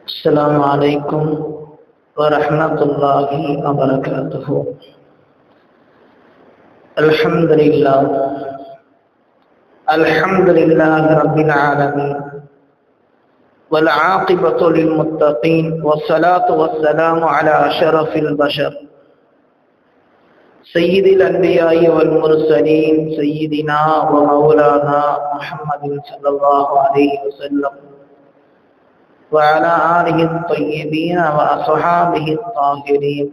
السلام عليكم ورحمة الله وبركاته. الحمد لله رب العالمين، والعاقبة للمتقين، والصلاة والسلام على أشرف البشر سيد الأنبياء والمرسلين سيدنا ومولانا محمد صلى الله عليه وسلم وعلى آله الطيبين وأصحابه الطاهرين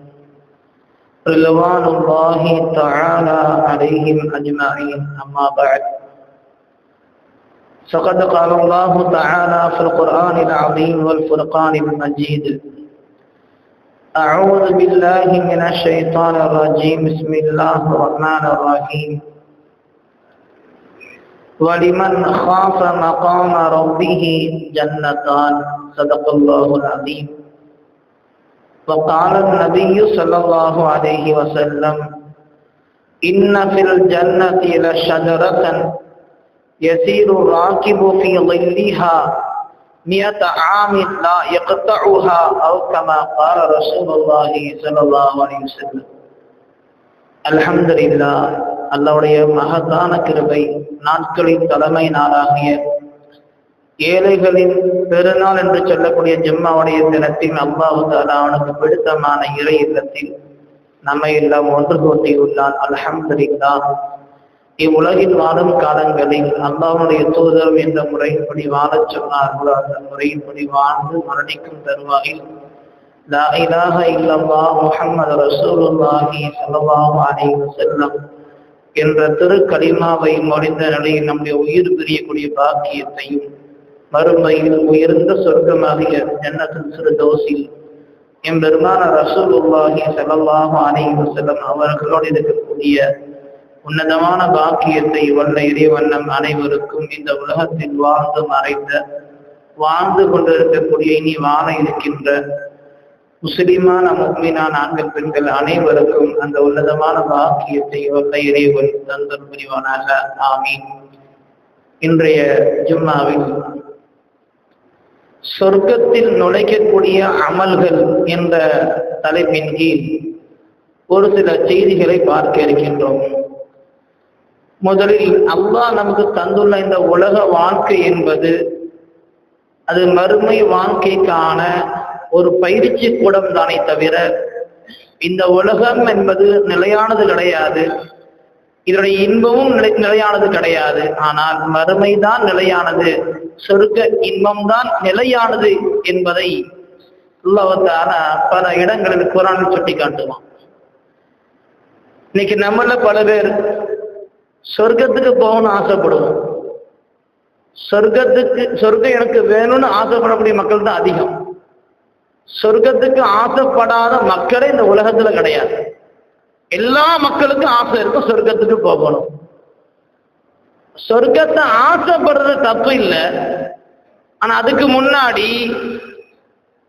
رضوان الله تعالى عليهم أجمعين. أما بعد، فقد قال الله تعالى في القرآن العظيم والفرقان المجيد: أعوذ بالله من الشيطان الرجيم. بسم الله الرحمن الرحيم. وَلِمَنْ خَافَ مَقَامَ رَبِّهِ جَنَّتَانِ. صدق الله العظيم. وقال النبي صلى الله عليه وسلم: إن في الجنة لشجرة يسير الراكب في ظلها 100 عام لا يقطعها، أو كما قال رسول الله صلى الله عليه وسلم. அல்ஹம்துலில்லாஹ். அல்லாஹ்வுடைய மகத்தான கிருபை, நாட்களின் தலைமை நாளாகிய ஏழைகளின் பெருநாள் என்று சொல்லக்கூடிய ஜும்மாவுடைய தினத்தில் அல்லாஹ் தஆலா அவனுக்கு பிடித்தமான இறை இல்லத்தில் நம்மை எல்லாம் ஒன்று கூட்டியுள்ளான். அல்ஹம்துலில்லாஹ். இவ்வுலகில் வாழும் காலங்களில் அல்லாஹ்வுடைய தூதர் என்ற முறைப்படி வாழச் சொன்னார்களோ அந்த முறைப்படி வாழ்ந்து மரணிக்கும் தருவாயில் லா இலாஹ இல்லல்லாஹ் முஹம்மது ரசூலுல்லாஹி ஸல்லல்லாஹு அலைஹி வஸல்லம் என்ற திருக்கலிமாவை மொழிந்த நிலையில் நம்முடைய உயிர் பிரியக்கூடிய பாக்கியத்தையும் மறுமையில் உயர்ந்த சொர்க்கமாகிய ஜன்னத்துல் ஃபிர்தௌஸில் எம்பெருமான ரசூலுல்லாஹி ஸல்லல்லாஹு அலைஹி வஸல்லம் அவர்களோடு இருக்கக்கூடிய உன்னதமான பாக்கியத்தை வல்ல இறைவன் நம் அனைவருக்கும் இந்த உலகத்தில் வாழ்ந்து கொண்டிருக்கக்கூடிய இனி வாழ இருக்கின்ற முஸ்லிமான முஃமினான ஆண்கள் பெண்கள் அனைவருக்கும் அந்த உன்னதமான பாக்கியத்தை வல்ல இறைவன் தந்தல் புரிவானாக. ஆமீன். இன்றைய ஜும்மாவில் சொர்க்கத்தில் நுழைக்கக்கூடிய அமல்கள் என்ற தலைப்பின் கீழ் ஒரு சில செய்திகளை பார்க்க இருக்கின்றோம். முதலில் அல்லாஹ் நமக்கு தந்துள்ள இந்த உலக வாழ்க்கை என்பது அது மறுமை வாழ்க்கைக்கான ஒரு பயிற்சி கூடம் தானே தவிர இந்த உலகம் என்பது நிலையானது கிடையாது. இதனுடைய இன்பமும் நிலையானது கிடையாது. ஆனால் மறுமைதான் நிலையானது, சொர்க்க இன்பம் தான் நிலையானது என்பதை அல்லாஹ் தஆலா பல இடங்களில் குர்ஆனில் சுட்டி காட்டுவான். இன்னைக்கு நம்மள பல பேர் சொர்க்கத்துக்கு போகணும்னு ஆசைப்படுவோம். சொர்க்கம் எனக்கு வேணும்னு ஆசைப்படக்கூடிய மக்கள் தான் அதிகம். சொர்க்கத்துக்கு ஆசைப்படாத மக்களே இந்த உலகத்துல கிடையாது. எல்லா மக்களுக்கும் ஆசை இருக்கும் சொர்க்கத்துக்கு போகணும். சொர்க்கத்தை ஆசைப்படுறது தப்பு இல்லை. ஆனா அதுக்கு முன்னாடி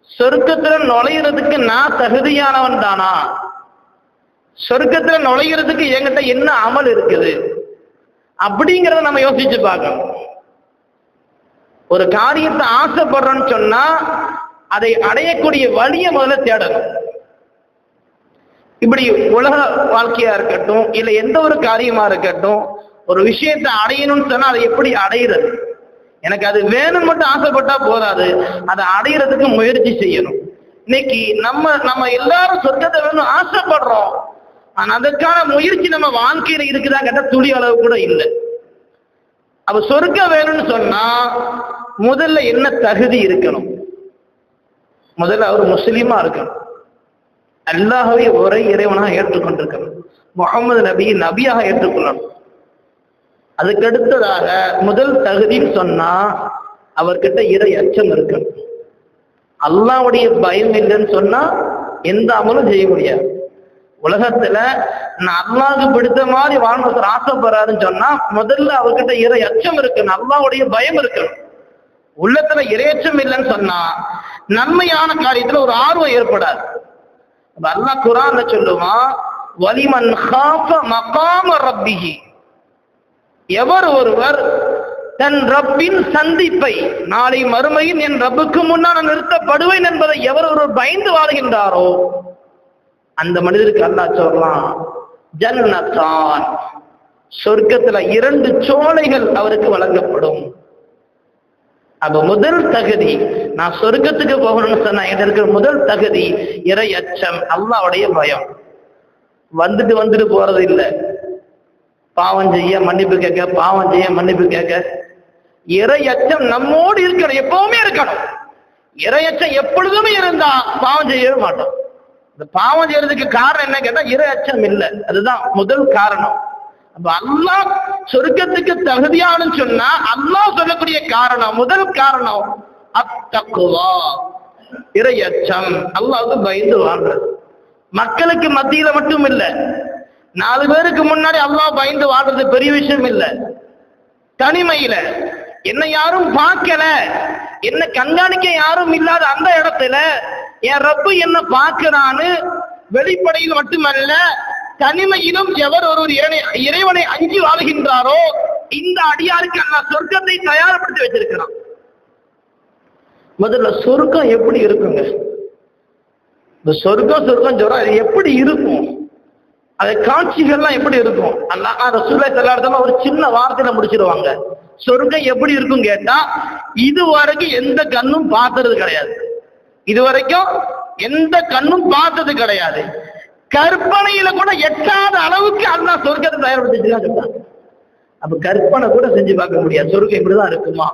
சொர்க்கத்துல நுழையிறதுக்கு நான் தகுதியானவன் தானா, சொர்க்கத்துல நுழைகிறதுக்கு என்கிட்ட என்ன அமல் இருக்குது அப்படிங்கிறத நம்ம யோசிச்சு பார்க்கணும். ஒரு காரியத்தை ஆசைப்படுறோன்னு சொன்னா அதை அடையக்கூடிய வழியை முதல்ல தேடணும். இப்படி உலக வாழ்க்கையா இருக்கட்டும், இல்ல எந்த ஒரு காரியமா இருக்கட்டும், ஒரு விஷயத்தை அடையணும்னு சொன்னா அதை எப்படி அடையிறது? எனக்கு அது வேணும்னு மட்டும் ஆசைப்பட்டா போதாது, அதை அடையிறதுக்கு முயற்சி செய்யணும். இன்னைக்கு நம்ம எல்லாரும் சொர்க்கத்தை வேணும் ஆசைப்படுறோம். ஆனா அதற்கான முயற்சி நம்ம வாழ்க்கையில இருக்குதா கேட்டா துளி அளவு கூட இல்லை. அப்ப சொர்க்கம் வேணும்னு சொன்னா முதல்ல என்ன தகுதி இருக்கணும்? முதல்ல அவர் முஸ்லீமா இருக்கணும், அல்லாஹ்வை ஒரே இறைவனாக ஏற்றுக்கொண்டிருக்கணும், முஹம்மது நபியை நபியாக ஏற்றுக்கொள்ளணும். அதுக்கு அடுத்ததாக முதல் தகுதின்னு சொன்னா அவர்கிட்ட இறை அச்சம் இருக்கணும். அல்லாஹ்வுடைய பயம் இல்லைன்னு சொன்னா எந்த அமலும் செய்ய முடியாது. உலகத்துல நான் அல்லாஹ்வுக்கு பிடித்த மாதிரி வாழ்ந்து ஆசைப்படுறாருன்னு சொன்னா முதல்ல அவர்கிட்ட இறை அச்சம் இருக்கணும், அல்லாஹ்வுடைய பயம் இருக்கணும். உள்ளத்துல இறையச்சம் இல்லைன்னு சொன்னா நன்மையான காரியத்துல ஒரு ஆர்வம் ஏற்படாது. அல்லாஹ் குர்ஆன்ல சொல்லுவான், வலிமன் காஃப மகாம ரப்பிஹி. எவர் ஒருவர் தன் ரப்பின் சந்திப்பை, நாளை மறுமையின் என் ரப்புக்கு முன்னால் நிறுத்தப்படுவேன் என்பதை எவர் ஒருவர் பயந்து வாழ்கின்றாரோ அந்த மனிதருக்கு அல்லாஹ் சொல்றான், ஜன்னத்தான், சொர்க்கத்துல 2 சோலைகள் அவருக்கு வழங்கப்படும். அப்ப முதல் தகுதி, நான் சொர்க்கத்துக்கு போகணும்னு சொன்னா எனக்கு முதல் தகுதி இறை அச்சம், அல்லாஹ்வுடைய பயம். வந்துட்டு போறது இல்லை, பாவம் செய்ய மன்னிப்பு கேட்க, பாவம் செய்ய மன்னிப்பு கேட்க. இறை அச்சம் நம்மோடு இருக்கணும், எப்பவுமே இருக்கணும். இறை அச்சம் எப்பொழுதுமே இருந்தா பாவம் செய்யவே மாட்டோம். இந்த பாவம் செய்யறதுக்கு காரணம் என்ன கேட்டா இறை அச்சம் இல்லை, அதுதான் முதல் காரணம். அப்ப அல்லாஹ் சொர்க்கத்துக்கு தகுதியானு சொன்னா அல்லாஹ் சொல்லக்கூடிய காரணம், முதல் காரணம் அத்தக்குவா, இறை அச்சம், அல்லாஹ்வுக்கு பயந்து வாழ்றது. மக்களுக்கு மத்தியில மட்டும் இல்ல, 4 பேருக்கு முன்னாடி அல்லாஹ் பயந்து வாழ்றது பெரிய விஷயம் இல்ல. தனிமையில என்ன யாரும் பார்க்கல, என்ன கண்காணிக்க யாரும் இல்லாத அந்த இடத்துல என் ரப்பு என்ன பார்க்கிறான்னு வெளிப்படையில் மட்டுமல்ல தனிமையிலும் எவர் ஒரு இறைவனை அஞ்சி வாழ்கின்றாரோ இந்த அடியாருக்கு அல்லாஹ் சொர்க்கத்தை தயார்படுத்தி வச்சிருக்கிறான். முதல்ல சொர்க்கம் எப்படி இருக்குங்க? இந்த சொர்க்கம் சொல்றோம், அது எப்படி இருக்கும், அது காட்சிகள்லாம் எப்படி இருக்கும்? அல்லாஹ் ரசூலுல்லாஹி ஸல்லல்லாஹு அலைஹி வஸல்லம் ஒரு சின்ன வார்த்தையில முடிச்சிருவாங்க. சொர்க்கம் எப்படி இருக்கும் கேட்டா, இதுவரைக்கும் எந்த கண்ணும் பார்த்தது கிடையாது, இதுவரைக்கும் எந்த கண்ணும் பார்த்தது கிடையாது, கற்பனையில கூட எட்டாத அளவுக்கு அல்லாஹ் சொர்க்கத்தை தயார்படுத்திட்டு. அப்ப கற்பனை கூட செஞ்சு பார்க்க முடியாது சொர்க்கம் இப்படிதான் இருக்குமா.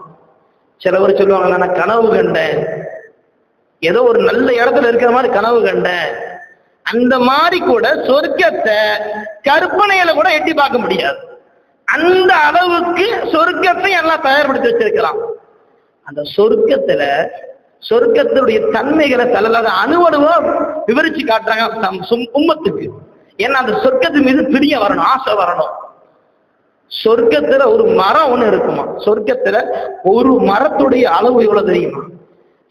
சிலவர் சொல்லுவாங்க, நான் கனவு கண்டேன், ஏதோ ஒரு நல்ல இடத்துல இருக்கிற மாதிரி கனவு கண்டேன். அந்த மாதிரி கூட சொர்க்கத்தை கற்பனையில கூட எட்டி பார்க்க முடியாது. அந்த அளவுக்கு சொர்க்கத்தை எல்லாம் தயார்படுத்தி வச்சிருக்கலாம். அந்த சொர்க்கத்தினுடைய தன்மைகளை தலலாத அணுவணுவா விவரிச்சு காட்டுறாங்க உம்மத்துக்கு. ஏன்னா அந்த சொர்க்கத்தின் மீது பிரிய வரணும், ஆசை வரணும். சொர்க்கத்துல ஒரு மரம் ஒண்ணு இருக்குமா, சொர்க்கத்துல ஒரு மரத்துடைய அளவு எவ்வளவு தெரியுமா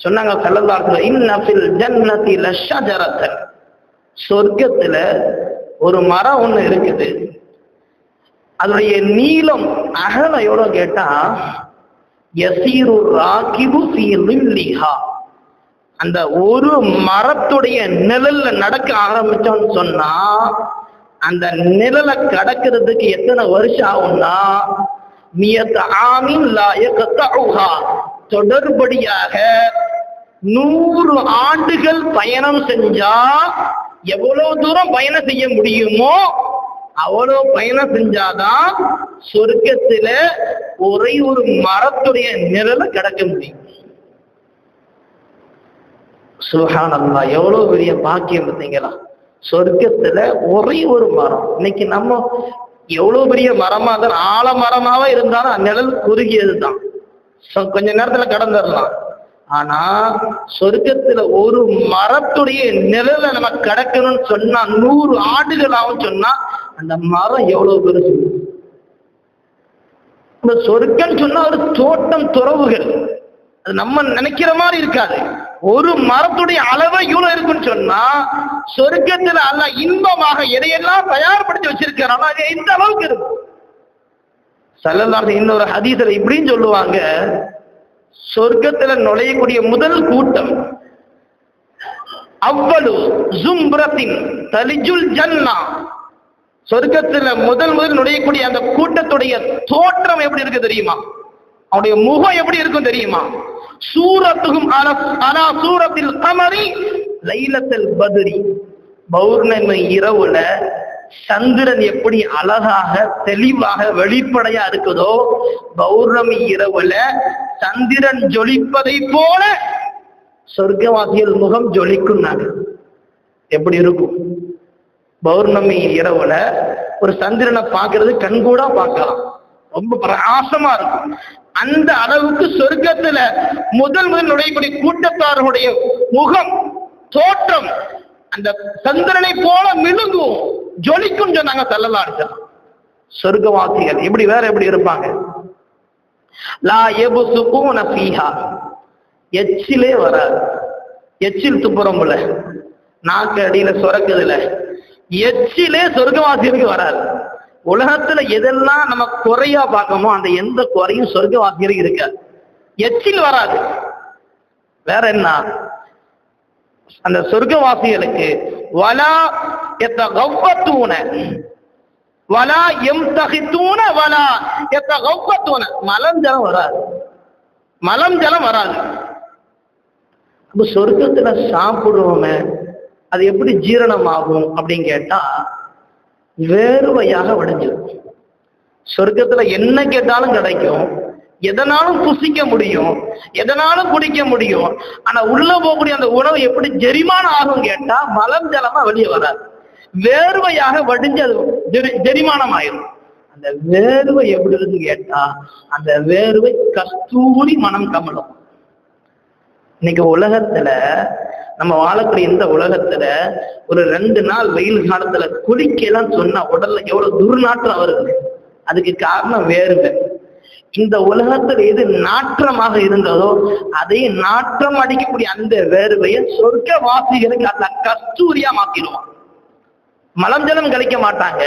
சொன்னாங்க ஸல்லல்லாஹு அலைஹி வஸல்லம், இன்ன ஃபில் ஜன்னதி லஷஜரத்தன், சொர்க்கத்துல ஒரு மரம் ஒண்ணு இருக்குது, அதனுடைய நீளம் அகலம் எவ்வளவு கேட்டா யஸீரு ராகிபு ஃபீ லில்லிஹா, அந்த ஒரு மரத்துடைய நிழல்ல நடக்க ஆரம்பிச்சோம்னு சொன்னா அந்த நிழலை கடக்கிறதுக்கு எத்தனை வருஷம் ஆகும்னா மியத் ஆமின் லா யக்தஉஹா, தொடர்படியாக 100 ஆண்டுகள் பயணம் செஞ்சா எவ்வளவு தூரம் பயணம் செய்ய முடியுமோ அவ்வளவு பயணம் செஞ்சாதான் சொர்க்கத்துல ஒரே ஒரு மரத்துடைய நிழலை கடக்க முடியும். சுப்ஹானல்லாஹ், எவ்வளவு பெரிய பாக்கியம் பார்த்தீங்களா? சொர்க்கத்துல ஒரே ஒரு மரம். இன்னைக்கு நம்ம எவ்வளவு பெரிய மரமா இருந்தாலும், ஆலமரமாவே இருந்தாலும் நிழல் குறுகியது தான், கொஞ்ச நேரத்துல கடந்துடலாம். ஆனா சொர்க்கத்துல ஒரு மரத்துடைய நிழலை நம்ம கடக்கணும்னு சொன்னா 100 ஆண்டுகள் ஆகும் சொன்னா அந்த மரம் எவ்வளவு பெருசு. இந்த சொர்க்கம் சொன்னா ஒரு தோட்டம் துறவுகள், அது நம்ம நினைக்கிற மாதிரி இருக்காது. ஒரு மரத்துடைய அளவு இவ்வளவு இருக்குன்னு சொன்னா சொர்க்கத்துல அல்லாஹ் இன்பமாக எதையெல்லாம் தயார்படுத்தி வச்சிருக்கிறான் அது எந்த அளவுக்கு இருக்கும். ஸல்லல்லாஹு அலைஹி இன்னொரு ஹதீஸ்ல இப்படின்னு சொல்லுவாங்க, சொர்க்கத்துல நுழையக்கூடிய முதல் கூட்டம் அவ்வளு ஜும்ரத்தின் தலிஜுல் ஜன்னா, சொர்க்கத்துல முதல் நுழையக்கூடிய அந்த கூட்டத்துடைய தோற்றம் எப்படி இருக்கு தெரியுமா? அவனுடைய முகம் எப்படி இருக்கும் தெரியுமா? சூரத்துகும் அலா சூரத்தில் கமரி லைலத்துல் பத்ரி, பௌர்ணமி இரவுல சந்திரன் எப்படி அழகாக தெளிவாக வெளிப்படையா இருக்குதோ, பௌர்ணமி இரவுல சந்திரன் ஜொலிப்பதை போல சொர்க்கவாசிகள் முகம் ஜொலிக்கும். எப்படி இருக்கும்? பௌர்ணமி இரவுல ஒரு சந்திரனை பார்க்கறது கண்கூடா பார்க்கலாம், ரொம்ப பிரகாசமா இருக்கும். அந்த அளவுக்கு சொர்க்கத்துல முதல் நுழையக்கூடிய கூட்டத்தார்களுடைய முகம் தோற்றம் அந்த சந்திரனை போல மினுங்கும், ஜொலிக்கும் சொன்னாங்க ஸல்லல்லாஹு அலைஹி வஸல்லம். சொர்க்கவாசிகள் எப்படி வேற எப்படி இருப்பாங்க? லா யப்சுகூன ஃபீஹா, எச்சிலே வராது. எச்சில் துப்புறம்புல நாக்கு அடியில சுரக்குதுல, எச்சிலே சொர்க்கவாசிகளுக்கு வராது. உலகத்துல எதெல்லாம் நம்ம குறையா பார்க்கமோ அந்த எந்த குறையும் சொர்க்கவாசிகளுக்கு இருக்காது, எச்சில் வராது. வேற என்ன, அந்த சொர்க்கவாசிகளுக்கு வலா யத்தகவ்வத்தூன வலா யம்தஹிதூன வலா யத்தகவ்வத்தூன, மலம் ஜலம் வராது, மலம் ஜலம் வராது. அப்ப சொர்க்கத்துல சாப்பிடுவோமே அது எப்படி ஜீரணமாகும் அப்படின்னு கேட்டா வேர்வையாக வடிஞ்சிடும். சொர்க்கத்துல என்ன கேட்டாலும் கிடைக்கும், எதனாலும் புசிக்க முடியும், எதனாலும் குடிக்க முடியும். ஆனா உள்ள போகக்கூடிய அந்த உணவு எப்படி ஜெரிமானம் ஆகும் கேட்டா மலம் ஜலமா வெளியே வராது, வேர்வையாக வடிஞ்சு அது ஜெரிமானம் ஆயிரும். அந்த வேர்வை எப்படி இருக்கு கேட்டா அந்த வேர்வை கஸ்தூரி மனம் கமலும். இன்னைக்கு உலகத்துல நம்ம வாழக்கூடிய இந்த உலகத்துல ஒரு 2 நாள் வெயில் காலத்துல குளிக்கலாம் சொன்னா உடல்ல எவ்வளவு துர்நாற்றம் வருது. அதுக்கு காரணம் வேர்வை. இந்த உலகத்துல எது நாற்றமாக இருந்ததோ அதை நாற்றம் அடிக்கக்கூடிய அந்த வேர்வையை சொர்க்க வாசிகளுக்கு அந்த கஸ்தூரியா மாத்திடுவான். மலம் ஜலம் கழிக்க மாட்டாங்க,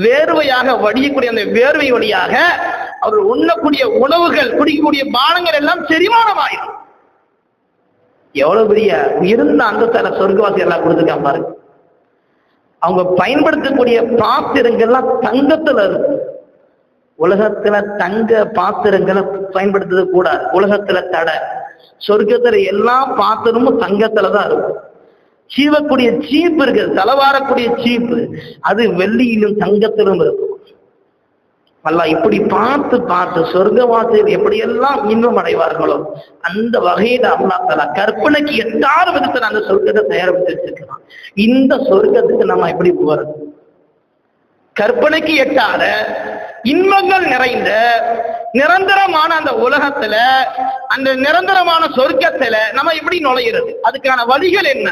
வேர்வையாக வடியக்கூடிய அந்த வேர்வை வழியாக அவர் உண்ணக்கூடிய உணவுகள் குடிக்கக்கூடிய பானங்கள் எல்லாம் செரிமானமாயிரும். எவ்வளவு பெரிய உயர்ந்த அந்தஸ்தான சொர்க்கவாசி எல்லாம் கொடுத்துருக்காங்க பாருங்க. அவங்க பயன்படுத்தக்கூடிய பாத்திரங்கள்லாம் தங்கத்துல இருக்கு. உலகத்துல தங்க பாத்திரங்களை பயன்படுத்துறது கூடாது, உலகத்துல தடை. சொர்க்கத்துல எல்லா பாத்திரமும் தங்கத்துலதான் இருக்கும். சீவக்கூடிய சீப்பு இருக்கு, தலைவாரக்கூடிய சீப்பு அது வெள்ளியிலும் தங்கத்திலும் இருக்கும். அல்ல இப்படி பார்த்து பார்த்து சொர்க்கவாசிகள் எப்படியெல்லாம் இன்பம் அடைவார்களோ அந்த வகையில அல்லாஹ் தஆலா கற்பனைக்கு எட்டாத விதத்துல அந்த சொர்க்கத்தை தயாரித்து வச்சிருக்கிறான். இந்த சொர்க்கத்துக்கு நம்ம எப்படி போறது? கற்பனைக்கு எட்டாத இன்பங்கள் நிறைந்த நிரந்தரமான அந்த உலகத்துல, அந்த நிரந்தரமான சொர்க்கத்துல நம்ம எப்படி நுழையிறது? அதுக்கான வழிகள் என்ன?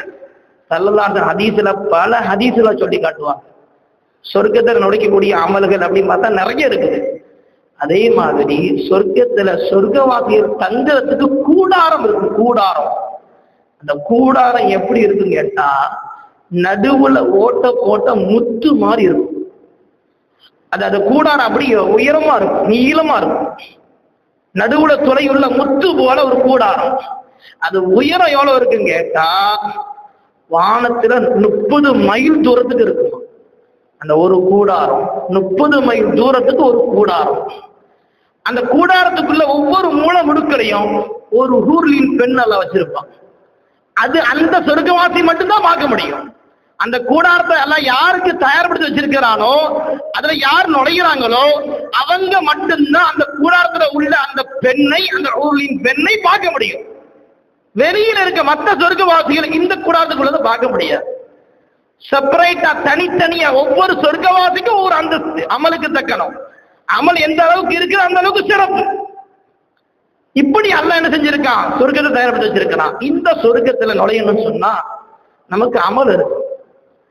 ஸல்லல்லாஹு அலைஹி ஹதீஸ்ல பல ஹதீஸ்ல சொல்லி காட்டுவாங்க. சொர்க்கத்துல நுழைக்கக்கூடிய அமல்கள் அப்படின்னு பார்த்தா நிறைய இருக்குது. அதே மாதிரி சொர்க்கத்துல சொர்க்கவாசிகள் தங்குறதுக்கு கூடாரம் இருக்கு. கூடாரம், அந்த கூடாரம் எப்படி இருக்குன்னு கேட்டா நடுவுல ஓட்ட போட்ட முத்து மாதிரி இருக்கும். அது கூடாரம் அப்படி உயரமா இருக்கும், நீளமா இருக்கும். நடுவுல துளையுள்ள முத்து போல ஒரு கூடாரம். அது உயரம் எவ்வளவு இருக்குன்னு கேட்டா வானத்துல 30 மைல் தூரத்துக்கு இருக்கும். அந்த ஒரு கூடாரம் 30 மைல் தூரத்துக்கு ஒரு கூடாரம். அந்த கூடாரத்துக்குள்ள ஒவ்வொரு மூல முடுக்களையும் ஒரு ஹூர்லின் பெண் எல்லாம் வச்சிருப்பான். அது அந்த சொர்க்கவாசி மட்டும்தான் பார்க்க முடியும். அந்த கூடாரத்தை எல்லாம் யாருக்கு தயார்படுத்தி வச்சிருக்கிறானோ, அதுல யார் நுழைகிறாங்களோ அவங்க மட்டும்தான் அந்த கூடாரத்துல உள்ள அந்த பெண்ணை, அந்த ஹூர்லின் பெண்ணை பார்க்க முடியும். வெளியில இருக்க மற்ற சொர்க்கவாசிகள் இந்த கூடாரத்துக்குள்ளத பார்க்க முடியாது. செப்பரேட்டா தனித்தனியா ஒவ்வொரு சொர்க்கவாசிக்கும் ஒரு அந்தஸ்து, அமலுக்கு தக்கணும். அமல் எந்த அளவுக்கு இருக்கு அந்த அளவுக்கு சிறப்பு. இப்படி அல்லாஹ் என்ன செஞ்சிருக்கான்? சொர்க்கத்தை தயாரித்து வச்சிருக்கான். இந்த சொர்க்கத்துல நுழையணும்னு சொன்னா நமக்கு அமல் இருக்கு.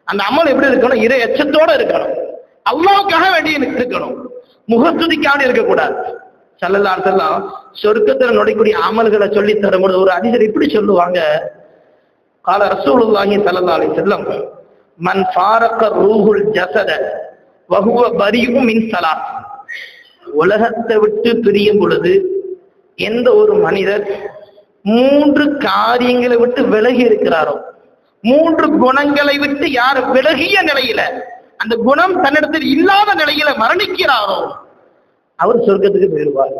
அந்த அமல் எப்படி இருக்கணும்? இறை எச்சத்தோட இருக்கணும், அல்லாஹ்வுக்காக வேண்டி இருக்கணும், முகஸ்துதிக்காக இருக்கக்கூடாது. ஸல்லல்லாஹு அலைஹி வஸல்லம் சொர்க்கத்துல நுழையக்கூடிய அமல்களை சொல்லி தரும்போது ஒரு ஹதீஸ்ல இப்படி சொல்லுவாங்க. கால ரசூலுல்லாஹி ஸல்லல்லாஹு அலைஹி வஸல்லம் மன் ஃபாரக ரூஹுல் ஜஸத வஹுவ பரீஉ மின் ஸலாத். உலகத்தை விட்டு பிரியும் பொழுது எந்த ஒரு மனிதர் 3 காரியங்களை விட்டு விலகி இருக்கிறாரோ, 3 குணங்களை விட்டு யார் விலகிய நிலையில, அந்த குணம் தன்னிடத்தில் இல்லாத நிலையில மரணிக்கிறாரோ அவர் சொர்க்கத்துக்கு போயிடுவார்.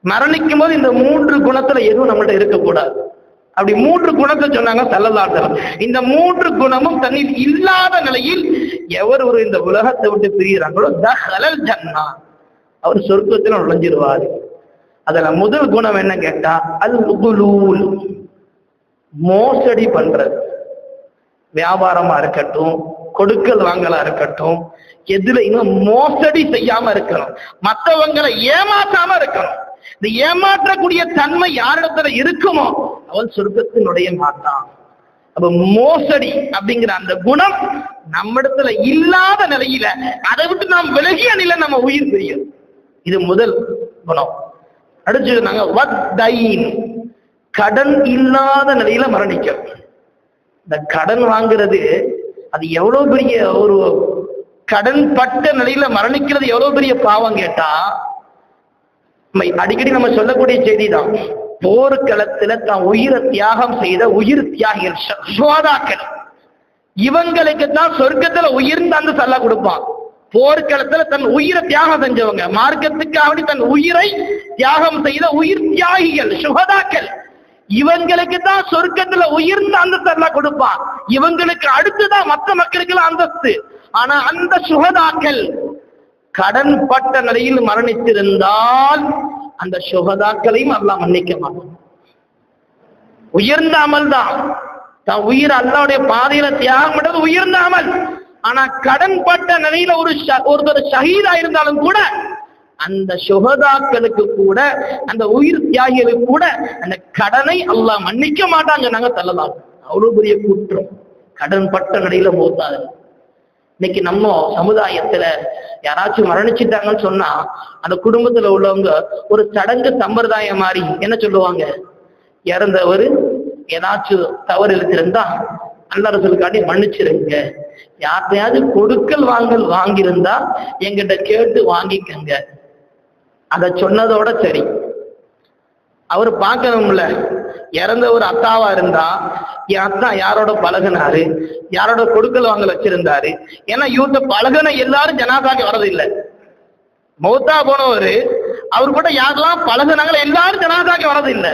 மரணிக்கும் போது இந்த 3 குணத்துல எதுவும் நம்மள்ட்ட இருக்கக்கூடாது. அப்படி 3 குணத்தை சொன்னாங்க ஸல்லல்லாஹு அலைஹி வஸல்லம். இந்த 3 குணமும் தன்னில் இல்லாத நிலையில் எவர் ஒரு இந்த உலகத்தை விட்டு பிரிகிறாங்களோ தஹலல் ஜன்னா, அவர் சொர்க்கத்தில் நுழைஞ்சிருவார். அதுல முதல் குணம் என்ன கேட்டா அல் உகுலூல், மோசடி பண்றது. வியாபாரமா இருக்கட்டும், கொடுக்கல் வாங்கலா இருக்கட்டும், எதுலையும் மோசடி செய்யாம இருக்கணும், மற்றவங்களை ஏமாற்றாம இருக்கணும். இந்த ஏமாற்றக்கூடிய தன்மை யாரிடத்துல இருக்குமோ அவன் சொர்க்கத்தில் நுழைய மாட்டான். அப்ப மோசடி அப்படிங்கிற அந்த குணம் நம்மிடத்துல இல்லாத நிலையில, அதை விட்டு நாம் விலகிய நிலை நம்ம உயிர் பிரியும். இது முதல் குணம். அடுத்து நாங்க வத்தைன், கடன் இல்லாத நிலையில மரணிக்கும். இந்த கடன் வாங்குறது அது எவ்வளவு பெரிய ஒரு கடன் பட்ட நிலையில மரணிக்கிறது எவ்வளவு பெரிய பாவம் கேட்டா, அடிக்கடி நம்ம சொல்லக்கூடிய செய்தி தான். போர்க்களத்துல தான் உயிரை தியாகம் செய்த உயிர் தியாகிகள், சுவாதாக்கள், இவங்களுக்கு தான் சொர்க்கத்துல உயிர்ந்து அந்த சல்லா கொடுப்பான். போர்க்களத்துல தன் உயிரை தியாகம் செஞ்சவங்க, மார்க்கத்துக்காக தன் உயிரை தியாகம் செய்த உயிர் தியாகிகள், சுகதாக்கள், இவங்களுக்கு தான் சொர்க்கத்துல உயர்ந்த அந்தஸ்து எல்லாம் கொடுப்பான். இவங்களுக்கு அடுத்துதான் மற்ற மக்களுக்கு அந்தஸ்து. ஆனா அந்த சுகதாக்கள் கடன் பட்ட நிலையில் மரணித்திருந்தால் அந்த சுகதாக்களையும் அல்லாஹ் மன்னிக்க மாட்டான். உயர்ந்த அமல் தான், தன் உயிர் அல்லாஹ்வுடைய பாதையில தியாகம் பண்றது உயர்ந்த அமல். ஆனா கடன் பட்ட நிலையில ஒருத்தர் ஷஹீதா இருந்தாலும் கூட அந்த சுகதாக்களுக்கு கூட, அந்த உயிர் தியாகிகளுக்கு கூட அந்த கடனை அல்லாஹ் மன்னிக்க மாட்டாங்க. நாங்க தள்ளலாம். அவ்வளவு பெரிய குற்றம் கடன் பட்ட நிலையில மௌத்தாது. இன்னைக்கு நம்ம சமுதாயத்துல யாராச்சும் மரணிச்சுட்டாங்கன்னு சொன்னா அந்த குடும்பத்துல உள்ளவங்க ஒரு சடங்கு சம்பிரதாயம் மாதிரி என்ன சொல்லுவாங்க, இறந்தவர் ஏதாச்சும் தவறு இருந்திருந்தா அல்லா ரசூலுக்காண்டி மன்னிச்சிருங்க, யார்த்தையாவது கொடுக்கல் வாங்கல் வாங்கியிருந்தா எங்கிட்ட கேட்டு வாங்கிக்கங்க. அத சொன்னதோட சரி. அவர் பார்க்கணும்ல, இறந்த ஒரு அத்தாவா இருந்தா என் அத்தா யாரோட பழகினாரு, யாரோட கொடுக்கல் வாங்கல் வச்சிருந்தாரு. ஏன்னா இவர்கிட்ட பழகின எல்லாரும் ஜனாதாக்கு வரதில்லை. மௌத்தா போனவர் அவர் கூட யாரெல்லாம் பழகினாங்களோ எல்லாரும் ஜனாதாக்கு வரதில்லை.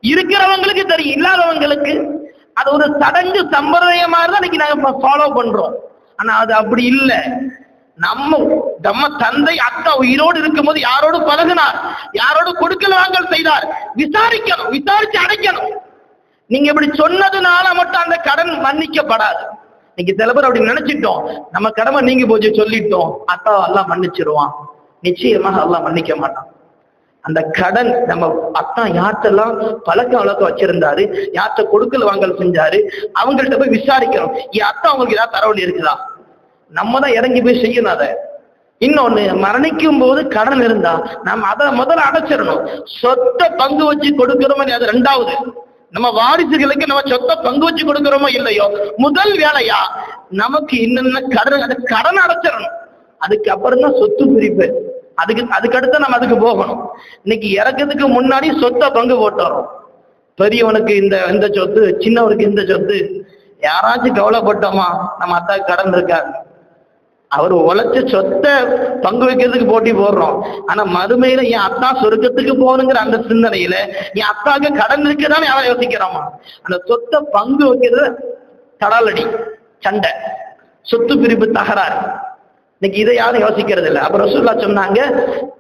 இருக்கிறவங்களுக்கு தெரியும், இல்லாதவங்களுக்கு அது ஒரு சடங்கு சம்பிரதாயமா தான் இன்னைக்கு நாங்க ஃபாலோ பண்றோம். ஆனா அது அப்படி இல்லை. நம்ம தந்தை அத்தா உயிரோடு இருக்கும் போது யாரோடு பழகினார், யாரோடு கொடுக்கல் வாங்கல் செய்தார், விசாரிக்கணும், விசாரிச்சு அடைக்கணும். நீங்க இப்படி சொன்னதுனால மட்டும் அந்த கடன் மன்னிக்கப்படாது. நீங்க சில பேர் அப்படி நினைச்சிட்டோம், நம்ம கடமை நீங்க போச்சு சொல்லிட்டோம், அத்தா எல்லாம் மன்னிச்சிருவான். நிச்சயமாக எல்லாம் மன்னிக்க மாட்டான். அந்த கடன் நம்ம அத்தா யார்த்தெல்லாம் பழக்க வழக்கம் வச்சிருந்தாரு, யார்த்த கொடுக்கல் வாங்கல் செஞ்சாரு, அவங்கள்ட்ட போய் விசாரிக்கணும். என் அத்தா அவங்களுக்கு ஏதாவது தரவழி இருக்குதா, நம்ம தான் இறங்கி போய் செய்யணும். அதை இன்னொன்னு, மரணிக்கும் போது கடன் இருந்தா நம்ம அதை முதல்ல அடைச்சிடணும். சொத்தை பங்கு வச்சு கொடுக்கிறோமோ அது ரெண்டாவது. நம்ம வாரிசுகளுக்கு நம்ம சொத்தை பங்கு வச்சு கொடுக்கிறோமோ இல்லையோ, முதல் வேலையா நமக்கு இன்னும் கடன் அடைச்சிடணும். அதுக்கப்புறம் தான் சொத்து பிரிப்பு. அதுக்கடுத்து நம்ம அதுக்கு போகணும். இன்னைக்கு இறக்கிறதுக்கு முன்னாடி சொத்தை பங்கு போட்டுறோம். பெரியவனுக்கு இந்த சொத்து, சின்னவனுக்கு இந்த சொத்து. யாராச்சும் கவலைப்பட்டோமா, நம்ம அத்தா கடன் இருக்காரு, அவர் உழைச்ச சொத்தை பங்கு வைக்கிறதுக்கு போட்டி போடுறோம். ஆனா மறுமையில என் அத்தா சொர்க்கத்துக்கு போகணுங்கிற அந்த சிந்தனையில என் அத்தாவுக்கு கடன் இருக்குதான்னு யாரும் யோசிக்கிறோமா? அந்த சொத்தை பங்கு வைக்கிறது தடாலடி, சண்டை, சொத்து பிரிப்பு தகராறு. இன்னைக்கு இதை யாரும் யோசிக்கிறது இல்லை. அப்புறம் ரசூலுல்லாஹ் சொன்னாங்க,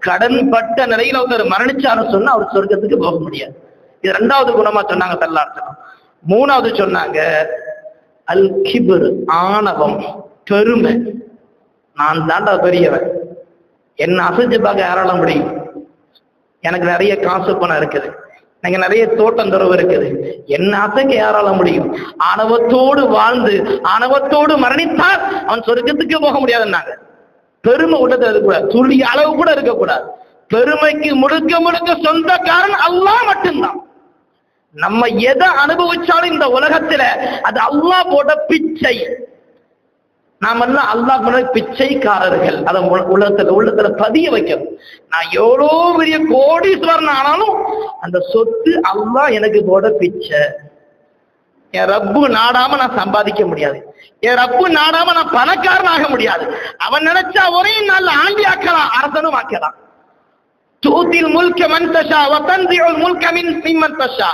கடன் பட்ட நிலையில ஒருத்தர் மரணிச்சாருன்னு சொன்னா அவர் சொர்க்கத்துக்கு போக முடியாது. இது ரெண்டாவது குணமா சொன்னாங்க ஸல்லல்லாஹு அலைஹி வஸல்லம். மூணாவது சொன்னாங்க, அல் கிப்ர், ஆணவம், பெருமை. நான் தாண்டா பெரியவன், என்ன அசைச்சு பார்க்க யாரால முடியும், எனக்கு நிறைய காசு பணம் இருக்குது, எனக்கு நிறைய தோட்டம் துறவு இருக்குது, என்ன அசைக்க யாரால முடியும்? ஆணவத்தோடு வாழ்ந்து ஆணவத்தோடு மரணித்தால் அவன் சொர்க்கத்துக்கு போக முடியாதுன்னாங்க. பெருமை உள்ளது இருக்கக்கூடாது, துளி அளவு கூட இருக்கக்கூடாது. பெருமைக்கு முழுக்க முழுக்க சொந்தக்காரன் அல்லாஹ் மட்டும்தான். நம்ம எதை அனுபவிச்சாலும் இந்த உலகத்துல அது அல்லாஹ் போட்ட பிச்சை. நாம எல்லாம் அல்லாஹ் போட்ட பிச்சைக்காரர்கள். அதை உள்ளத்துல பதிய வைக்கணும். நான் எவ்வளோ பெரிய கோடீஸ்வரன் ஆனாலும் அந்த சொத்து அல்லாஹ் எனக்கு போட பிச்சை. என் ரப்பு நாடாம நான் சம்பாதிக்க முடியாது, என் ரப்பு நாடாம நான் பணக்காரன் ஆக முடியாது. அவன் நினைச்சா ஒரே நாள் ஆண்டி ஆக்கலாம், அரசனும் ஆக்கலாம். தூத்தில் முல்க மன் தஷா வ தன்சிஉல் முல்க மிம்மன் தஷா.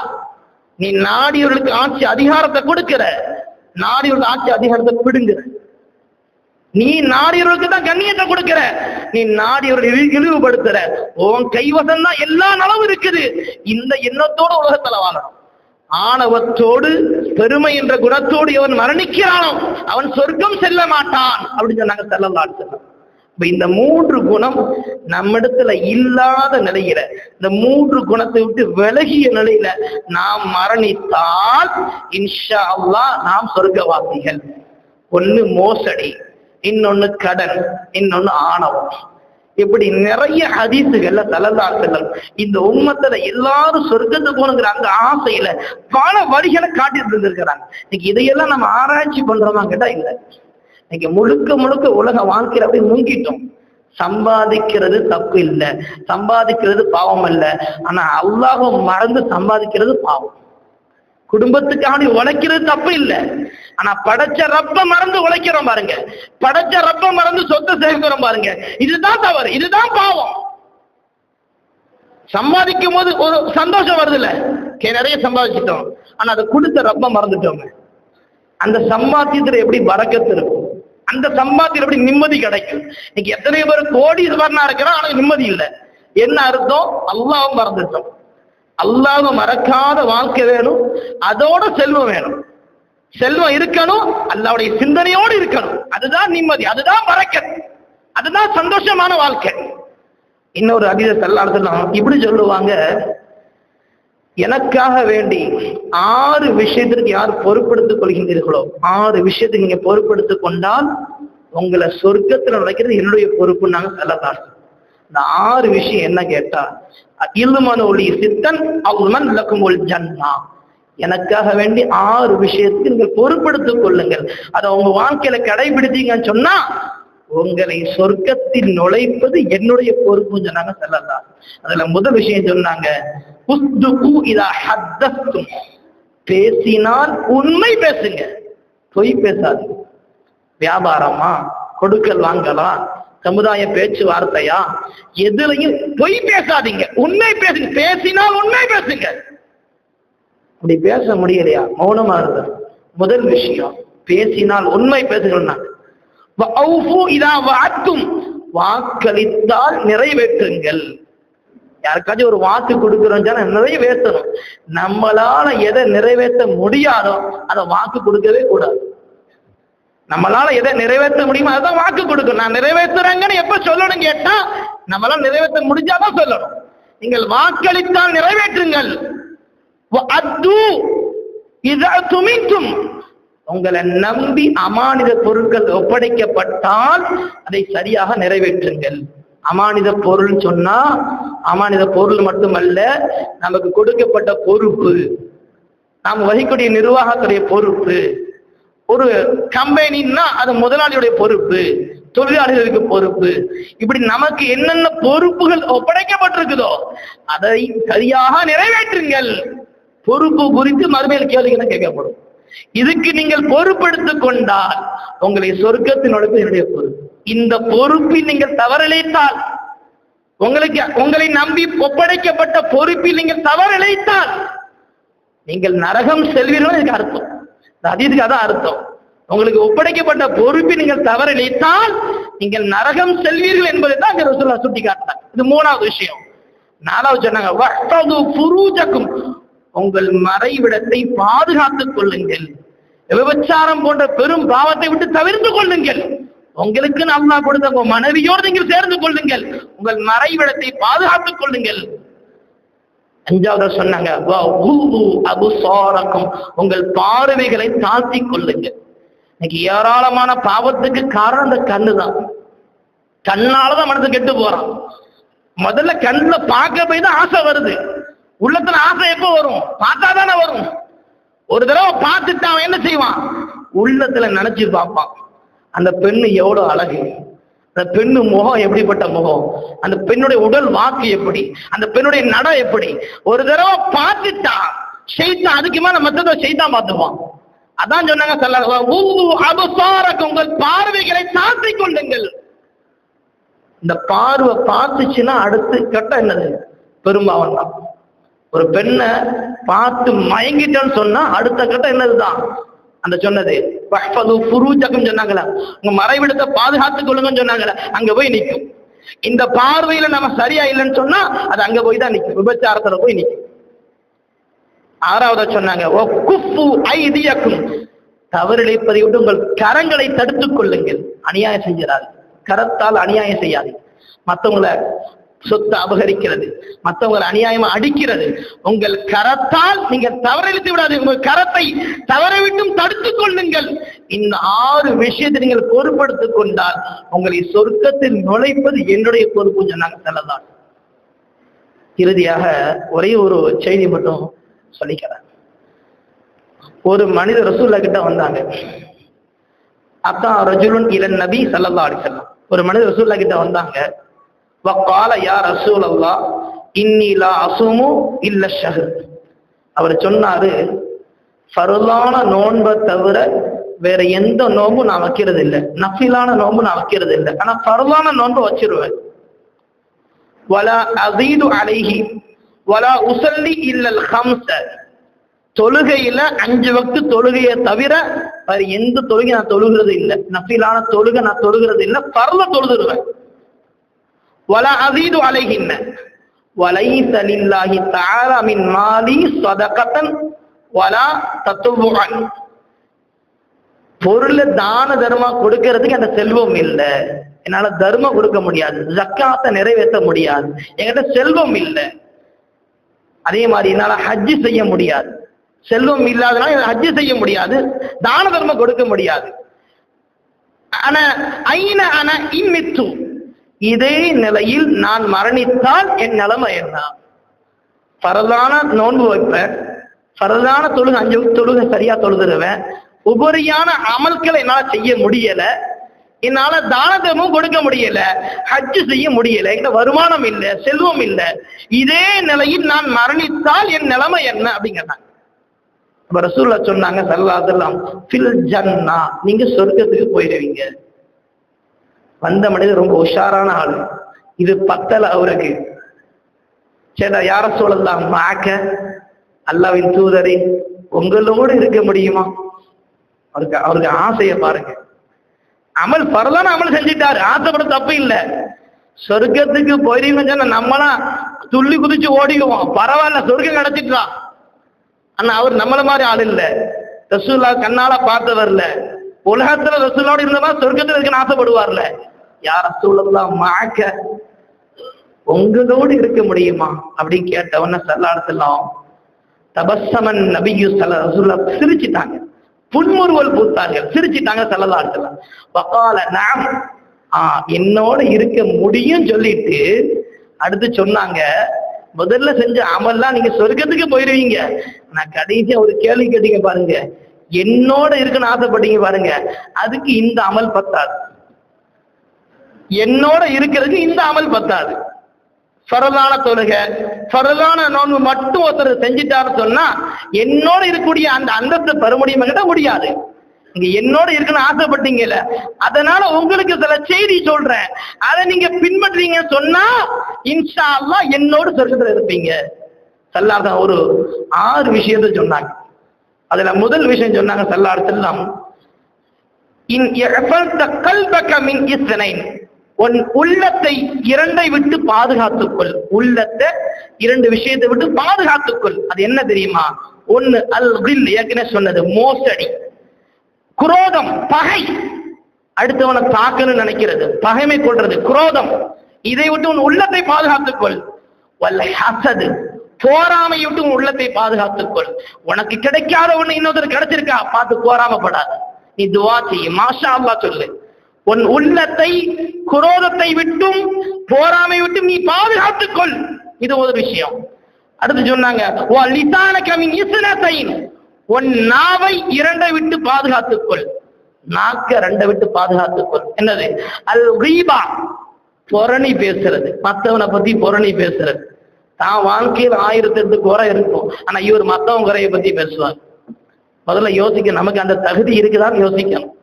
நீ நாடியவர்களுக்கு ஆட்சி அதிகாரத்தை கொடுக்கிற, நாடியவர்களுக்கு ஆட்சி அதிகாரத்தை பிடுங்குற. நீ நாடியவர்களுக்கு தான் கண்ணியத்தை கொடுக்கிற, நீ நாடியவர்களை இழிவுபடுத்துற. உன் கைவசம் தான் எல்லா நலவும் இருக்குது. இந்த எண்ணத்தோட உலகத்துல வாழணும். ஆணவத்தோடு பெருமை என்ற குணத்தோடு எவன் மரணிக்கிறானோ அவன் சொர்க்கம் செல்ல மாட்டான் அப்படின்னு சொன்னாங்க ஸல்லல்லாஹு அலைஹி வஸல்லம். இந்த மூன்று குணம் நம்மிடத்துல இல்லாத நிலையில, இந்த மூன்று குணத்தை விட்டு விலகிய நிலையில நாம் மரணித்தால் இன்ஷா அல்லாஹ் நாம் சொர்க்கவாசிகள். ஒண்ணு மோசடி, இன்னொன்னு கடன், இன்னொன்னு ஆணவம். இப்படி நிறைய ஹதீசுகள்ல ஸல்லல்லாஹு அலைஹி வஸல்லம் இந்த உம்மத்துல எல்லாரும் சொர்க்கத்துக்கு போகணுங்கிற அந்த ஆசையில பல வழிகளை காட்டிட்டு இருந்திருக்கிறாங்க. இன்னைக்கு இதையெல்லாம் நம்ம ஆராய்ச்சி பண்றோமா கேட்டா இல்லை. இன்னைக்கு முழுக்க முழுக்க உலக வாழ்க்கையில அப்படி முங்கிட்டோம். சம்பாதிக்கிறது தப்பு இல்லை, சம்பாதிக்கிறது பாவம் அல்ல. ஆனா அல்லாஹ்வை மறந்து சம்பாதிக்கிறது பாவம். குடும்பத்துக்காண்டி உழைக்கிறது தப்பு இல்லை, ஆனா படைச்ச ரப்ப மறந்து உழைக்கிறோம் பாருங்க, படைச்ச ரப்ப மறந்து சொத்தை சேர்க்கிறோம் பாருங்க, இதுதான் தவறு, இதுதான் பாவம். சம்பாதிக்கும் போது ஒரு சந்தோஷம் வருது இல்ல, நிறைய சம்பாதிச்சிட்டோம், ஆனா அதை கொடுத்த ரப்ப மறந்துட்டோம். அந்த சம்பாத்தியத்துல எப்படி பரக்கத்து இருக்கும், அந்த சம்பாத்தியம் எப்படி நிம்மதி கிடைக்கும்? இன்னைக்கு எத்தனை பேர் கோடீஸ்வரனா இருக்கிறோம், ஆனா நிம்மதி இல்லை. என்ன அர்த்தம்? அல்லாஹ்வை மறந்துட்டோம். அல்லாஹ்வை மறக்காத வாழ்க்கை வேணும், அதோட செல்வம் வேணும். செல்வம் இருக்கணும், அல்லாஹ்வுடைய சிந்தனையோடு இருக்கணும். அதுதான் நிம்மதி, அதுதான் பரக்கத், அதுதான் சந்தோஷமான வாழ்க்கை. இன்னொரு ஹதீஸ் ஸல்லல்லாஹு அலைஹி வஸல்லம் இப்படி சொல்லுவாங்க, எனக்காக வேண்டி 6 விஷயத்திற்கு யார் பொறுப்படுத்திக் கொள்கின்றீர்களோ, 6 விஷயத்துக்கு நீங்க பொறுப்படுத்திக் கொண்டால் உங்களை சொர்க்கத்தில் நுழைக்கிறது என்னுடைய பொறுப்பு. நாங்க ஸல்லல்லாஹு. இந்த 6 விஷயம் என்ன கேட்டா, இல்மன் ஒளி சித்தன் அவுமன் லக்குமுல் ஜன்னா. எனக்காக வேண்டி 6 விஷயத்துக்கு நீங்கள் பொறுப்படுத்திக் கொள்ளுங்கள். அதை உங்க வாழ்க்கையில கடைபிடித்தீங்கன்னு சொன்னா உங்களை சொர்க்கத்தில் நுழைப்பது என்னுடைய பொறுப்புன்னு சொன்னாங்க ஸல்லல்லாஹு. அதுல முதல் விஷயம் சொன்னாங்க, உஸ்துகு இதா ஹத்தஸ்தும். பேசினால் உண்மை பேசுங்க, பொய் பேசாது. வியாபாரமா, கொடுக்கல் வாங்கலாம், சமுதாய பேச்சுவார்த்தையா, எதுலையும் பொய் பேசாதீங்க, உண்மை பேசுங்க. பேசினால் உண்மை பேசுங்க. அப்படி பேச முடியலையா, மௌனமா இருங்க. முதல் விஷயம், பேசினால் உண்மை பேசுகிறாங்க. வாக்களித்தால் நிறைவேற்றுங்கள். யாருக்காச்சும் ஒரு வாக்கு கொடுக்கிறோம், நிறைவேற்றணும். நம்மளால எதை நிறைவேற்ற முடியாதோ அதை வாக்கு கொடுக்கவே கூடாது. நம்மளால எதை நிறைவேற்ற முடியுமோ அதான் வாக்கு கொடுக்கணும். நான் நிறைவேற்றுறேங்கன்னு எப்ப சொல்லணும் கேட்டா, நம்மளால நிறைவேற்ற முடிஞ்சாதான் சொல்லணும். நீங்கள் வாக்களித்தால் நிறைவேற்றுங்கள். உங்களை நம்பி அமானித பொருட்கள் ஒப்படைக்கப்பட்டால் அதை சரியாக நிறைவேற்றுங்கள். அமானித பொருள் சொன்னா அமானித பொருள் மட்டுமல்ல, நமக்கு கொடுக்கப்பட்ட பொறுப்பு, நாம் வகிக்கக்கூடிய நிர்வாகத்துடைய பொறுப்பு. ஒரு கம்பெனின்னா அது முதலாளியுடைய பொறுப்பு, தொழிலாளர்களுக்கு பொறுப்பு. இப்படி நமக்கு என்னென்ன பொறுப்புகள் ஒப்படைக்கப்பட்டிருக்குதோ அதை சரியாக நிறைவேற்றுங்கள். பொறுப்பு குறித்து மறுமையில் கேள்விகள் கேட்கப்படும். இதுக்கு நீங்கள் பொறுப்பெடுத்துக் கொண்டால் உங்களை சொர்க்கத்தின் நுழைப்பது என்னுடைய பொறுப்பு. இந்த பொறுப்பில் நீங்கள் தவறிழைத்தால், உங்களை நம்பி ஒப்படைக்கப்பட்ட பொறுப்பில் நீங்கள் தவறிழைத்தால் நீங்கள் நரகம் செல்வீர்கள். இதுக்கு அர்த்தம், அதுக்கு அதான் அர்த்தம். உங்களுக்கு ஒப்படைக்கப்பட்ட பொறுப்பில் நீங்கள் தவறிழைத்தால் நீங்கள் நரகம் செல்வீர்கள் என்பதை தான் அங்க ரசூலுல்லாஹ் சுட்டி காட்டினார். இது 3வது விஷயம். 4வது சொன்னாங்க, வஹ்ஃபது ஃபுரூஜக்கும். உங்கள் மறைவிடத்தை பாதுகாத்துக் கொள்ளுங்கள். விபச்சாரம் போன்ற பெரும் பாவத்தை விட்டு தவிர்த்து கொள்ளுங்கள். உங்களுக்கு அல்லாஹ் கொடுத்த உங்க மனைவியோடு நீங்கள் சேர்ந்து கொள்ளுங்கள். உங்கள் மறைவிடத்தை பாதுகாத்துக் கொள்ளுங்கள். 5வது சொன்னாங்க, உங்கள் பார்வைகளை தாழ்த்தி கொள்ளுங்கள். இன்னைக்கு ஏராளமான பாவத்துக்கு காரணம் இந்த கண்ணு தான். கண்ணாலதான் மனசு கெட்டு போறான். முதல்ல கண்ணுல பார்க்க போய் தான் ஆசை வருது. உள்ளத்துல ஆசை எப்ப வரும்? பார்த்தா தானே வரும். ஒரு தடவை பார்த்துட்டு அவன் என்ன செய்வான்? உள்ளத்துல நினைச்சு பார்ப்பான், அந்த பெண்ணு எவ்வளவு அழகு, அந்த பெண்ணு முகம் எப்படிப்பட்ட முகம், அந்த பெண்ணுடைய உடல் வாக்கு எப்படி, அந்த பெண்ணுடைய நட எப்படி. ஒரு தடவை பார்த்துட்டா ஷைத்தான் அதுக்கு மேல மத்தத ஷைத்தான் பார்த்துப்பான். அதான் சொன்னாங்க உங்கள் பார்வைகளை தாழ்த்திக் கொள்ளுங்கள். இந்த பார்வை பார்த்துச்சுன்னா அடுத்து கட்டம் என்னது? பெரும்பாவம் தான். ஒரு பெண்ணை பார்த்து மயங்கிட்டேன்னு சொன்னா அடுத்த கட்டம் என்னதுதான்? அந்த சொன்னது சொன்னாங்களா, உங்க மறைவிடத்தை பாதுகாத்துக் கொள்ளுங்கன்னு சொன்னாங்களா, அங்க போய் நிற்கும். இந்த பார்வையில நம்ம சரியா இல்லைன்னு சொன்னா அது அங்க போய் தான் நிற்கும், விபச்சாரத்துல போய் நிற்கும். 6வது சொன்னாங்க, தவறிழைப்பதை விட்டு உங்கள் கரங்களை தடுத்துக் கொள்ளுங்கள். அநியாயம் செஞ்சாது, கரத்தால் அநியாயம் செய்யாது. மற்றவங்களை சொத்து அபகரிக்கிறது, மற்றவங்களை அநியாயமா அடிக்கிறது, உங்கள் கரத்தால் நீங்கள் தவறிழைத்து விடாது. உங்கள் கரத்தை தவறவிட்டும் தடுத்துக் கொள்ளுங்கள். இந்த 6 விஷயத்தை நீங்கள் பொறுப்படுத்திக் கொண்டால் உங்களை சொர்க்கத்தில் நுழைப்பது என்னுடைய பொறுப்பு சொன்னாங்க ஸல்லல்லாஹு. இறுதியாக ஒரே ஒரு செய்தி மட்டும் சொல்லிக்கிறேன். ஒரு மனிதர் ரசூலுல்லாஹ் கிட்ட வந்தாங்க. அத்தா ரஜுலுன் இலன் நபி ஸல்லல்லாஹு அலைஹி வஸல்லம், ஒரு மனிதர் ரசூலுல்லாஹ் கிட்ட வந்தாங்க. வகால யா ரசூலல்லாஹ் இன்னி லா அஸுமு இல்ல ஷஹர். அவர் சொன்னாரு, ஃபர்லான நோன்பை தவிர வேற எந்த நோன்பும் நான் வைக்கிறது இல்லை, நஃபிலான நோன்பு நான் வைக்கிறது இல்லை, ஆனா ஃபர்லான நோன்பு வச்சிருவேன். வலா அஸீது அலைஹி வலா உஸல்லி இல்லல் ஹம்ஸ, தொழுகையில 5 வக்து தொழுகையை தவிர வேற எந்த தொழுகை நான் தொழுகிறது இல்லை, நஃபிலான தொழுகை நான் தொழுகிறது இல்லை, ஃபர்ல தொழுதுருவேன். வலா அஸீது அலைஹின்ன வலைஸ லில்லாஹி தஆலா மின் மாலி ஸதகத்தன் வலா தத்வுஅன், பொருளை தான தர்மம் கொடுக்கறதுக்கு அந்த செல்வம் இல்லை, என்னால தர்மம் கொடுக்க முடியாது, ஜக்காத்தை நிறைவேற்ற முடியாது, என்கிட்ட செல்வம் இல்லை. அதே மாதிரி என்னால ஹஜ்ஜி செய்ய முடியாது, செல்வம் இல்லாதனால ஹஜ்ஜி செய்ய முடியாது, தான தர்மம் கொடுக்க முடியாது. ஆனா ஐன அன இம்மித்து, இதே நிலையில் நான் மரணித்தால் என் நிலைமை என்ன? பரதான நோன்பு வைப்பேன், பரதான தொழுகை 5 தொழுகை சரியா தொழுதுருவேன், உபரியான அமல்களை என்னால செய்ய முடியல, என்னால தான தர்மம் கொடுக்க முடியல, ஹஜ் செய்ய முடியல, என்கிட்ட வருமானம் இல்லை, செல்வம் இல்லை, இதே நிலையில் நான் மரணித்தால் என் நிலைமை என்ன அப்படிங்கிறாங்க. அப்ப ரசூலுல்லாஹ் சொன்னாங்க ஸல்லல்லாஹு அலைஹி வஸல்லம், ஃபில் ஜன்னா, நீங்க சொர்க்கத்துக்கு போயிடுவீங்க. வந்த மனிதர் ரொம்ப உஷாரான ஆளு, இது பத்தல அவருக்கு. சரி யார சொல்லலாம், மாக்க அல்லாஹ்வின் தூதரே உங்களோடு இருக்க முடியுமா? அவருக்கு ஆசையை பாருங்க. அமல் பரவான அமல் செஞ்சிட்டாரு, ஆசைப்பட தப்பு இல்லை. சொர்க்கத்துக்கு போயிருவீங்க நம்மளா துள்ளி குதிச்சு ஓடிக்குவோம், பரவாயில்ல சொர்க்கம் கிடைச்சிட்டான். ஆனா அவர் நம்மள மாதிரி ஆள் இல்ல, ரசூலுல்லாஹ் கண்ணால பார்த்தவர்ல, உலகத்துல ரசூலோட இருந்தமா சொர்க்கத்துல இருக்குன்னு ஆசைப்படுவார்ல. யா ரசூலுல்லாஹ் மாக்க, உங்களோடு இருக்க முடியுமா அப்படின்னு கேட்டவன ஸல்லல்லாஹு அலைஹி வஸல்லம் தபஸ்ஸமன் நபியு ஸல்லல்லாஹு அலைஹி வஸல்லம் சிரிச்சிட்டாங்க, புன்முறுவல் பூத்தார்கள், சிரிச்சிட்டாங்க ஸல்லல்லாஹு அலைஹி வஸல்லம். வகால நஅம், என்னோட இருக்க முடியும் சொல்லிட்டு அடுத்து சொன்னாங்க, முதல்ல செஞ்ச அமல்லாம் நீங்க சொர்க்கத்துக்கு போயிருவீங்க, நான் கடைசியா ஒரு கேள்வி கேட்டீங்க பாருங்க, என்னோட இருக்குன்னு ஆசைப்பட்டீங்க பாருங்க, அதுக்கு இந்த அமல் பத்தாது, என்னோட இருக்கிறதுக்கு இந்த அமல் பத்தாது. ஃபரலான தொழுகை ஃபரலான நோன்பு மட்டும் ஒருத்தர் செஞ்சிட்டாருன்னு சொன்னா என்னோட இருக்கக்கூடிய அந்த அந்தஸ்து பெற முடியாது. நீங்க என்னோட இருக்குன்னு ஆசைப்பட்டீங்கல்ல, அதனால உங்களுக்கு சில செய்தி சொல்றேன், அதை நீங்க பின்பற்றீங்க சொன்னா இன்ஷா அல்லாஹ் என்னோட சொர்க்கத்துல இருப்பீங்க. ஸல்லல்லாஹு ஒரு 6 விஷயத்தை சொன்னாங்க. அதுல முதல் விஷயம் சொன்னாங்க ஸல்லல்லாஹு அலைஹி வஸல்லம், இன் யஃபல்த கல்பக மின் இஸ்னைன், உன் உள்ளத்தை 2 விட்டு பாதுகாத்துக்கொள், உள்ளத்தை 2 விஷயத்தை விட்டு பாதுகாத்துக்கொள். அது என்ன தெரியுமா? ஒன்னு அல் கில், ஏற்கனவே சொன்னது மோசடி, குரோதம், பகை, அடுத்தவனை தாக்கணும்னு நினைக்கிறது, பகைமை கொள்றது, குரோதம், இதை விட்டு உன் உள்ளத்தை பாதுகாத்துக்கொள். வல் ஹஸது, போராமை விட்டு உன் உள்ளத்தை பாதுகாத்துக்கொள். உனக்கு கிடைக்காத ஒண்ணு இன்னொருத்தர் கிடைச்சிருக்கா பார்த்து போராமப்படாது, நீ துஆ செய்ய, மாஷா அல்லாஹ் சொல்லு. உன் உள்ளத்தை குரோதத்தை விட்டும் போராமை விட்டும் நீ பாதுகாத்துக்கொள், இது ஒரு விஷயம். அடுத்து சொன்னாங்க வ லிசானக மின் இஸ்னத்தைன், உன் நாவை 2 விட்டு பாதுகாத்துக்கொள், நாக்க 2 விட்டு பாதுகாத்துக்கொள். என்னது? அல் கீபா, புரணி பேசுறது, மற்றவனை பத்தி புரணி பேசுறது. தான் வாழ்க்கையில் 1008 குறை இருக்கும், ஆனா இவர் மற்றவங்க குறையை பத்தி பேசுவாங்க. முதல்ல யோசிக்க, நமக்கு அந்த தகுதி இருக்குதான்னு யோசிக்கணும்.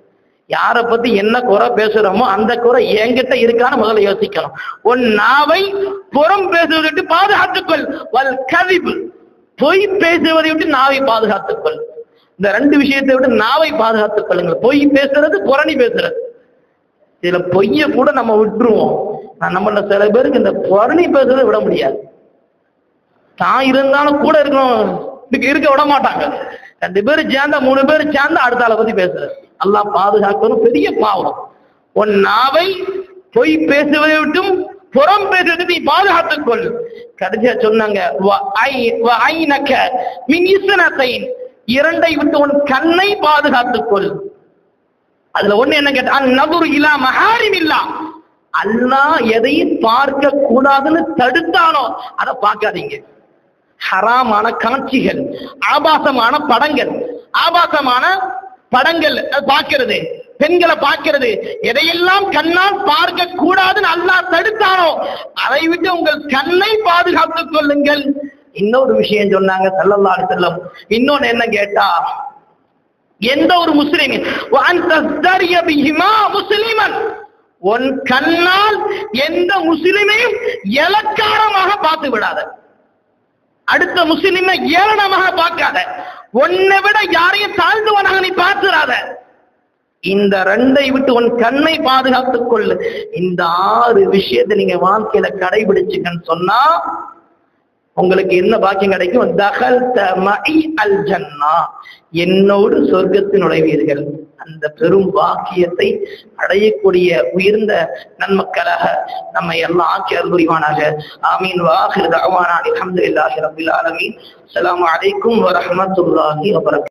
யாரை பத்தி என்ன குறை பேசுறோமோ அந்த குறை என்கிட்ட இருக்கான்னு முதல்ல யோசிக்கணும். உன் நாவை புறம் பேசுவதை விட்டு பாதுகாத்துக்கொள். வல் கதிப், பொய் பேசுவதை விட்டு நாவை பாதுகாத்துக்கொள். இந்த 2 விஷயத்தை விட்டு நாவை பாதுகாத்துக் கொள்ளுங்கள். பொய் பேசுறது, புரணி பேசுறது. இதுல பொய்ய கூட நம்ம விட்டுருவோம். நம்மள சில பேருக்கு இந்த புரணி பேசுறதை விட முடியாது. தான் இருந்தாலும் கூட இருக்கணும், இருக்க விட மாட்டாங்க. 2 பேர் சேர்ந்தா 3 பேர் சேர்ந்தா அடுத்த ஆளை பத்தி பேசுறது. அல்லாஹ் பாதுகாக்கணும், பெரிய பாவம். உன் நாவை பொய் பேசுவதை விட்டும் புறம் பேசுவதை நீ பாதுகாத்துக்கொள். கடைசியா சொன்னாங்க 2 விட்டு உன் கண்ணை பாதுகாத்துக்கொள். அதுல ஒண்ணு என்ன கேட்டா, நதுரு இலா மஹாரிமில்லா, அல்லாஹ் எதையும் பார்க்க கூடாதுன்னு தடுத்தானோ அதை பார்க்காதீங்க. ஹராமான காட்சிகள், ஆபாசமான படங்கள் பார்க்கிறது, பெண்களை பார்க்கிறது, எதையெல்லாம் கண்ணால் பார்க்க கூடாதுன்னு அல்லாஹ் தடுத்தானோ அதை விட்டு உங்கள் கண்ணை பாதுகாத்துக் கொள்ளுங்கள். இன்னொரு விஷயம் சொன்னாங்க ஸல்லல்லாஹு அலைஹி வஸல்லம். இன்னொன்னு என்ன கேட்டா, எந்த ஒரு முஸ்லிமின் உன் கண்ணால் எந்த முஸ்லிமையும் இலக்காரமாக பார்த்து விடாத, அடுத்த முஸ்லிமை ஏளனமாக பார்க்காத, உன்னை விட யாரையும் தாழ்ந்தவனாக நீ பார்த்துடாத. இந்த ரெண்டை விட்டு உன் கண்ணை பாதுகாத்துக் கொள்ளு. இந்த 6 விஷயத்தை நீங்க வாழ்க்கையில கடைபிடிச்சுங்கன்னு சொன்னா உங்களுக்கு என்ன பாக்கியம் கிடைக்கும்? தகல்த மஇ அல் ஜன்னா, என்னோடு சொர்க்கத்தில் நுழைவீர்கள். அந்த பெரும் பாக்கியத்தை அடையக்கூடிய உயர்ந்த நன்மக்களாக நம்மை எல்லாம் ஆக்கி அருள்புரிவானாக. ஆமீன். வாஹிர் தஅவானா அல்ஹம்துலில்லாஹி ரப்பில் ஆலமீன். அஸ்ஸலாமு அலைக்கும் வரஹ்மத்துல்லாஹி வபரகாத்துஹு.